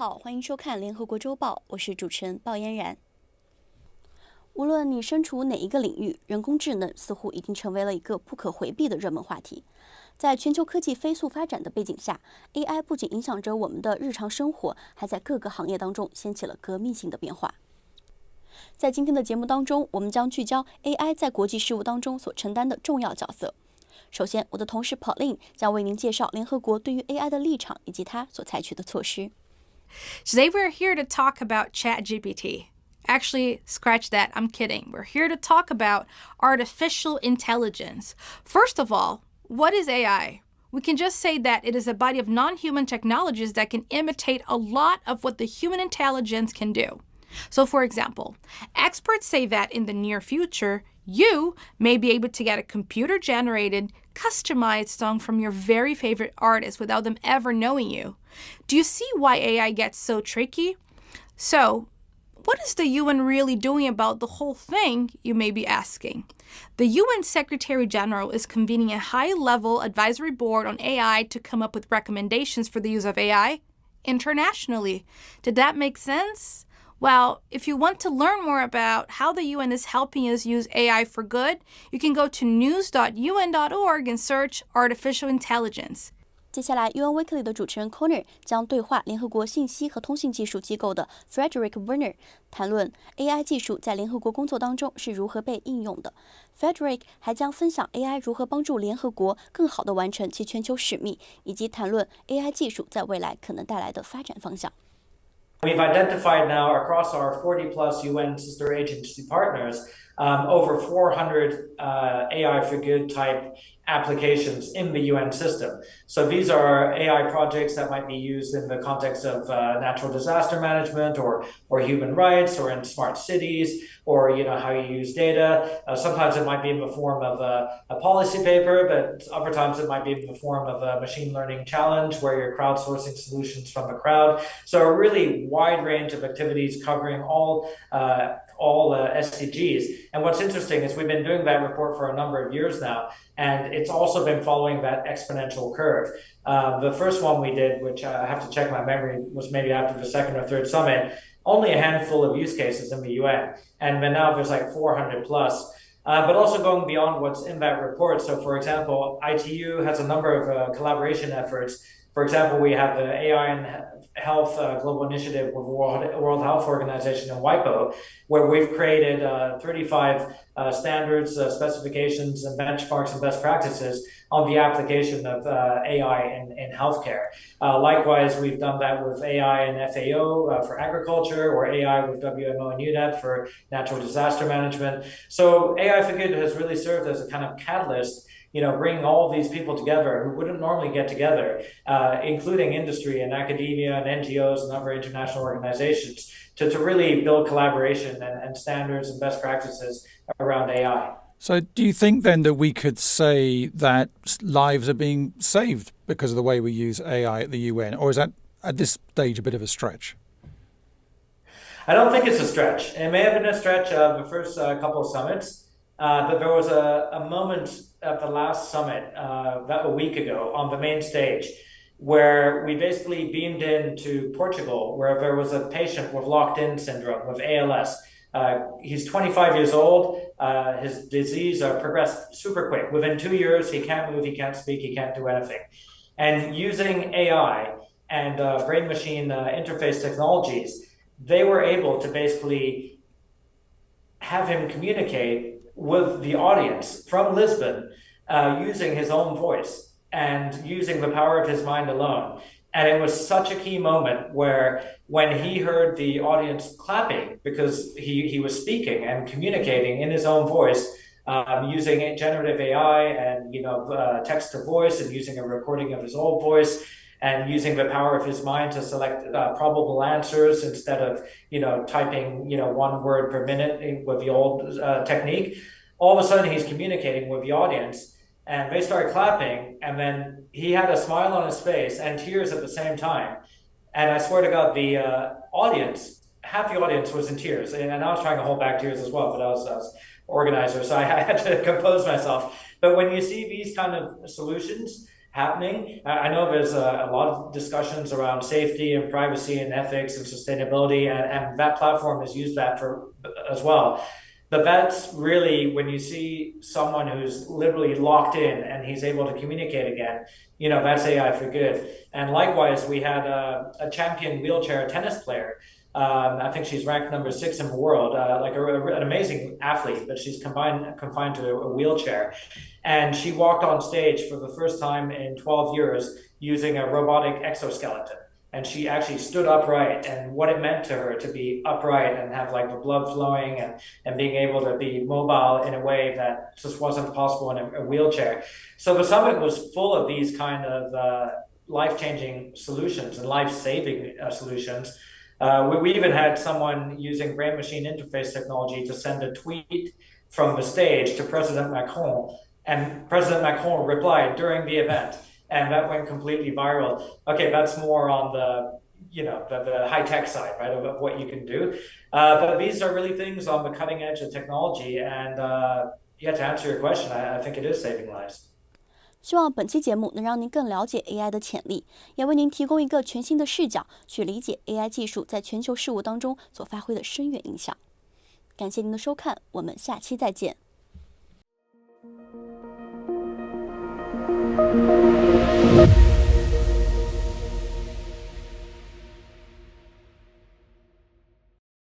好，欢迎收看联合国周报，我是主持人鲍嫣然。无论你身处哪一个领域，人工智能似乎已经成为了一个不可回避的热门话题。在全球科技飞速发展的背景下 ，AI 不仅影响着我们的日常生活，还在各个行业当中掀起了革命性的变化。在今天的节目当中，我们将聚焦 AI 在国际事务当中所承担的重要角色。首先，我的同事 Pauline 将为您介绍联合国对于 AI 的立场以及它所采取的措施。Today we're here to talk about ChatGPT. Actually, scratch that, I'm kidding. We're here to talk about artificial intelligence. First of all, what is AI? We can just say that it is a body of non-human technologies that can imitate a lot of what the human intelligence can do. So for example, experts say that in the near future, you may be able to get a computer-generated, customized song from your very favorite artist without them ever knowing you. Do you see why AI gets so tricky? So, what is the UN really doing about the whole thing, you may be asking? The UN Secretary General is convening a high-level advisory board on AI to come up with recommendations for the use of AI internationally. Did that make sense? Well, if you want to learn more about how the UN is helping us use AI for good, you can go to news.un.org and search artificial intelligence. 接下来 UN Weekly 的主持人 Connor 将对话联合国信息和通信技术机构的 Frederick Werner， 谈论 AI 技术在联合国工作当中是如何被应用的。Frederick 还将分享 AI 如何帮助联合国更好地完成其全球使命，以及谈论 AI 技术在未来可能带来的发展方向。We've identified now across our 40-plus UN sister agency partners over 400 AI for good type applications in the UN system. So these are AI projects that might be used in the context of natural disaster management or human rights or in smart cities or how you use data. Sometimes it might be in the form of a policy paper, but other times it might be in the form of a machine learning challenge where you're crowdsourcing solutions from the crowd. So a really wide range of activities covering all SDGs. And what's interesting is we've been doing that report for a number of years now, and it's also been following that exponential curve. The first one we did, which I have to check my memory, was maybe after the second or third summit, only a handful of use cases in the UN. And then now there's like 400 plus. But also going beyond what's in that report. So for example, ITU has a number of collaboration efforts. For example, we have the AI and Health Global Initiative with World Health Organization and WIPO, where we've created 35 standards, specifications, and benchmarks and best practices on the application of AI in healthcare. Likewise, we've done that with AI and FAO for agriculture, or AI with WMO and UNEP for natural disaster management. So AI for Good has really served as a kind of catalyst, bringing all of these people together who wouldn't normally get together, including industry and academia and NGOs and other international organizations, to really build collaboration and standards and best practices around AI. So do you think then that we could say that lives are being saved because of the way we use AI at the UN? Or is that at this stage a bit of a stretch? I don't think it's a stretch. It may have been a stretch of the first couple of summits. But there was a moment at the last summit about a week ago on the main stage where we basically beamed into Portugal, where there was a patient with locked-in syndrome, with ALS. He's 25 years old. His disease progressed super quick. Within 2 years, he can't move, he can't speak, he can't do anything. And using AI and brain-machine interface technologies, they were able to basically have him communicate with the audience from Lisbon using his own voice and using the power of his mind alone. And it was such a key moment where when he heard the audience clapping because he was speaking and communicating in his own voice using generative AI and text to voice and using a recording of his own voice and using the power of his mind to select probable answers instead of, typing, 1 word per minute with the old technique. All of a sudden, he's communicating with the audience, and they started clapping, and then he had a smile on his face and tears at the same time. And I swear to God, the audience, half the audience was in tears, and I was trying to hold back tears as well, but I was organizer, so I had to compose myself. But when you see these kind of solutions happening. I know there's a lot of discussions around safety and privacy and ethics and sustainability, and that platform has used that for as well. But that's really when you see someone who's literally locked in and he's able to communicate again, that's AI for good. And likewise, we had a champion wheelchair tennis player. I think she's ranked number 6 in the world, an amazing athlete, but she's confined to a wheelchair. And she walked on stage for the first time in 12 years using a robotic exoskeleton. And she actually stood upright, and what it meant to her to be upright and have the blood flowing and being able to be mobile in a way that just wasn't possible in a wheelchair. So the summit was full of these kind of life-changing solutions and life-saving solutions. We even had someone using brain-machine interface technology to send a tweet from the stage to President Macron, and President Macron replied during the event. And that went completely viral. Okay, that's more on the high-tech side, right, of what you can do. But these are really things on the cutting edge of technology. And to answer your question, I think it is saving lives. 希望本期节目能让您更了解 AI 的潜力，也为您提供一个全新的视角，去理解 AI 技术在全球事务当中所发挥的深远影响。感谢您的收看，我们下期再见。